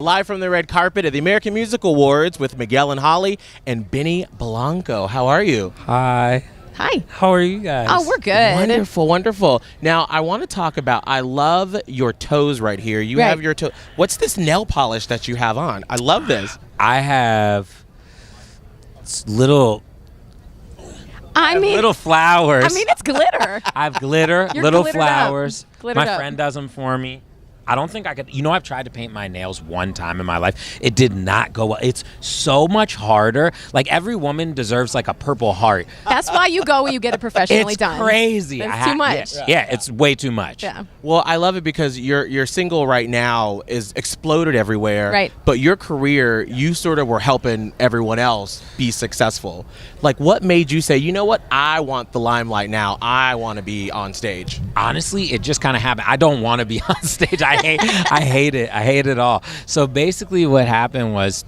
Live from the red carpet at the American Music Awards with Miguel and Holly and Benny Blanco. How are you? Hi. Hi. How are you guys? Oh, we're good. Wonderful, wonderful. Now, I want to talk about, I love your toes right here. You Right. have your toe. What's this nail polish that you have on? I love this. I have little little flowers. I mean, it's glitter. I have glitter, You're little glittered up. flowers. Glittered My up. friend does them for me. I don't think I could. You know, I've tried to paint my nails one time in my life. It did not go well. It's so much harder. Like, every woman deserves like a Purple Heart. That's why you go when you get it professionally It's done. crazy. It's too much. Yeah, it's way too much. Yeah. Well, I love it because your single right now is exploded everywhere. Right. But your career, you sort of were helping everyone else be successful. Like, what made you say, you know what, I want the limelight now. I want to be on stage. Honestly, it just kind of happened. I don't want to be on stage. I hate it. I hate it all. So basically what happened was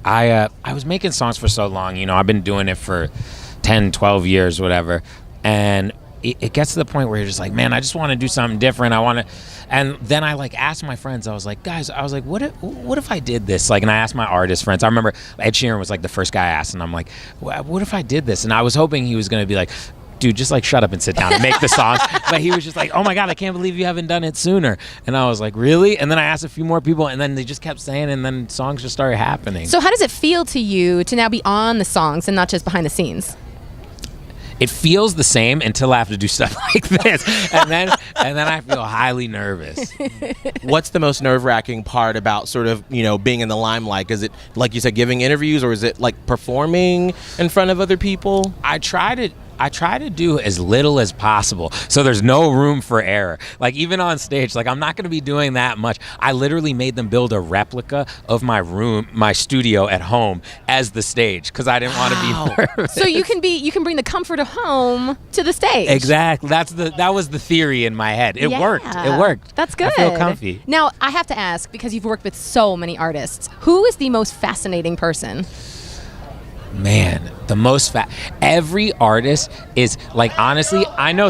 I was making songs for so long. You know, I've been doing it for 10, 12 years, whatever. And it gets to the point where you're just like, man, I just want to do something different. And then I like asked my friends, I was like, guys, what if I did this? Like, and I asked my artist friends. I remember Ed Sheeran was like the first guy I asked, and I'm like, what if I did this? And I was hoping he was going to be like, dude, just like shut up and sit down and make the songs. But he was just like, oh my God, I can't believe you haven't done it sooner. And I was like, really? And then I asked a few more people, and then they just kept saying, and then songs just started happening. So how does it feel to you to now be on the songs and not just behind the scenes? It feels the same until I have to do stuff like this. And then I feel highly nervous. What's the most nerve-wracking part about sort of, you know, being in the limelight? Is it, like you said, giving interviews, or is it like performing in front of other people? I try to do as little as possible, so there's no room for error. Like, even on stage, like, I'm not going to be doing that much. I literally made them build a replica of my studio at home as the stage, because I didn't want to be nervous. So you can bring the comfort of home to the stage. Exactly. That was the theory in my head. It worked. It worked. That's good. I feel comfy. Now, I have to ask, because you've worked with so many artists, who is the most fascinating person? Man, the most every artist is like, honestly, I know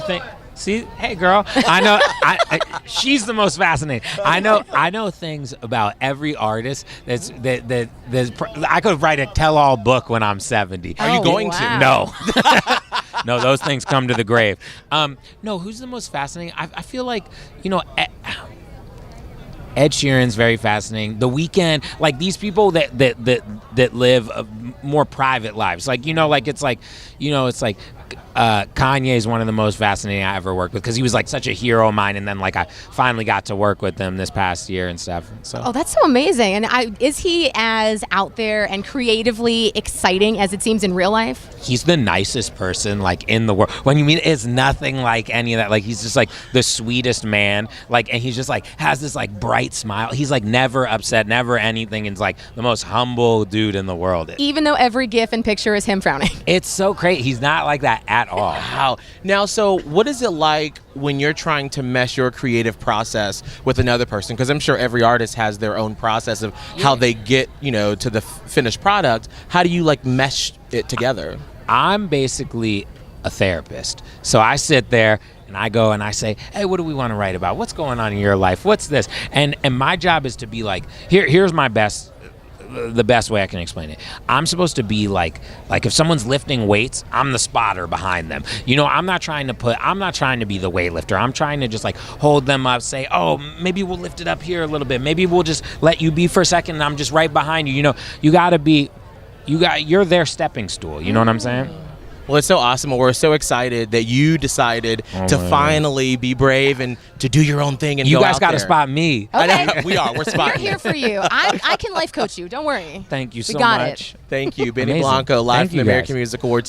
see, hey girl, I know she's the most fascinating. I know things about every artist that I could write a tell-all book when I'm 70. Are you going to? No. No, those things come to the grave. No, who's the most fascinating? I feel like, you know, Ed Sheeran's very fascinating. The Weeknd, like, these people that live more private lives. Like, you know, like, it's like, you know, it's like Kanye is one of the most fascinating I ever worked with, because he was like such a hero of mine, and then like I finally got to work with him this past year and stuff. So. Oh, that's so amazing. And is he as out there and creatively exciting as it seems in real life? He's the nicest person, like, in the world. When you mean it's nothing like any of that. Like, he's just like the sweetest man. Like, and he's just like has this like bright smile. He's like never upset, never anything. And it's like the most humble dude in the world. Even though every gif and picture is him frowning. It's so great. He's not like that at all. Wow. Now, so what is it like when you're trying to mesh your creative process with another person? Because I'm sure every artist has their own process of how they get, you know, to the finished product. How do you like mesh it together? I'm basically a therapist. So I sit there and I go and I say, hey, what do we want to write about? What's going on in your life? What's this? And my job is to be like, here's the best way I can explain it. I'm supposed to be like if someone's lifting weights, I'm the spotter behind them. You know, I'm not trying to be the weightlifter. I'm trying to just like hold them up, say, oh, maybe we'll lift it up here a little bit. Maybe we'll just let you be for a second and I'm just right behind you. You know, you're their stepping stool. You know what I'm saying? Well, it's so awesome. We're so excited that you decided to finally be brave and to do your own thing. And you go guys out got to there. spot me. Okay. We're spotting We're here for you. I can life coach you. Don't worry. Thank you so got much. it. Thank you, Benny Amazing. Blanco, live Thank from the you, American guys. Music Awards.